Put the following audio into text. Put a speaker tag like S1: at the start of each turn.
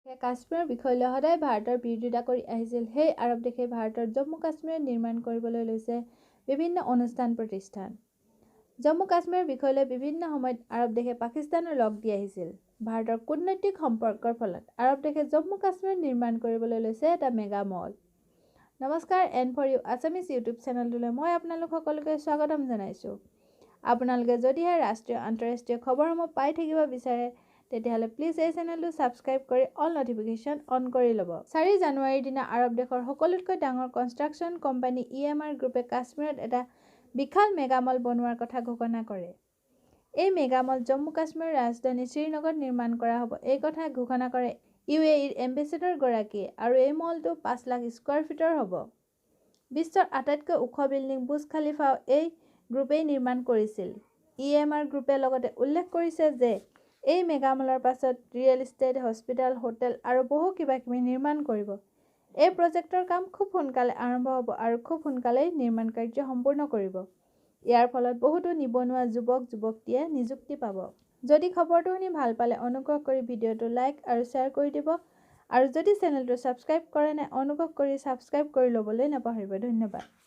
S1: কাশ্মীৰৰ বিষয়লৈ সদায় ভাৰতৰ বিৰোধিতা কৰি আহিছিল সেই আৰৱ দেশে ভাৰতৰ জম্মু কাশ্মীৰত নিৰ্মাণ কৰিবলৈ লৈছে বিভিন্ন অনুষ্ঠান প্ৰতিষ্ঠান। জম্মু কাশ্মীৰৰ বিষয়লৈ বিভিন্ন সময়ত আৰৱ দেশে পাকিস্তানৰ লগ দি আহিছিল। ভাৰতৰ কূটনৈতিক সম্পৰ্কৰ ফলত আৰৱ দেশে জম্মু কাশ্মীৰত নিৰ্মাণ কৰিবলৈ লৈছে এটা মেগা মল। নমস্কাৰ, N for you Assamese YouTube চেনেলটোলৈ মই আপোনালোক সকলোকে স্বাগতম জনাইছোঁ। আপোনালোকে যদিহে ৰাষ্ট্ৰীয় আন্তঃৰাষ্ট্ৰীয় খবৰসমূহ পাই থাকিব বিচাৰে তেতিয়াহ'লে প্লিজ এই চেনেলটো ছাবস্ক্ৰাইব কৰি অল নটিফিকেশ্যন অন কৰি ল'ব। 4 জানুৱাৰীৰ দিনা আৰৱ দেশৰ সকলোতকৈ ডাঙৰ কনষ্ট্ৰাকশ্যন কোম্পানী EMR গ্ৰুপে কাশ্মীৰত এটা বিশাল মেগামল বনোৱাৰ কথা ঘোষণা কৰে। এই মেগামল জম্মু কাশ্মীৰৰ ৰাজধানী শ্ৰীনগৰত নিৰ্মাণ কৰা হ'ব। এই কথা ঘোষণা কৰে UAEৰ এম্বেচেডৰ গৰাকীয়ে আৰু এই মলটো 5 লাখ স্কোৱাৰ ফিটৰ হ'ব। বিশ্বৰ আটাইতকৈ ওখ বিল্ডিং বুৰ্জ খালিফাও এই গ্ৰুপেই নিৰ্মাণ কৰিছিল। EMR গ্ৰুপে লগতে উল্লেখ কৰিছে যে এই মেগামলৰ পাছত ৰিয়েল এষ্টেট, হস্পিটেল, হোটেল আৰু বহু কিবাকিবি নিৰ্মাণ কৰিব। এই প্ৰজেক্টৰ কাম খুব সোনকালে আৰম্ভ হ'ব আৰু খুব সোনকালেই নিৰ্মাণ কাৰ্য সম্পূৰ্ণ কৰিব। ইয়াৰ ফলত বহুতো নিবনুৱা যুৱক-যুৱতীয়ে নিযুক্তি পাব। যদি খবৰটো শুনি ভাল পালে অনুগ্ৰহ কৰি ভিডিঅ'টো লাইক আৰু শ্বেয়াৰ কৰি দিব আৰু যদি চেনেলটো ছাবস্ক্ৰাইব কৰা নাই অনুগ্ৰহ কৰি ছাবস্ক্ৰাইব কৰি ল'বলৈ নাপাহৰিব। ধন্যবাদ।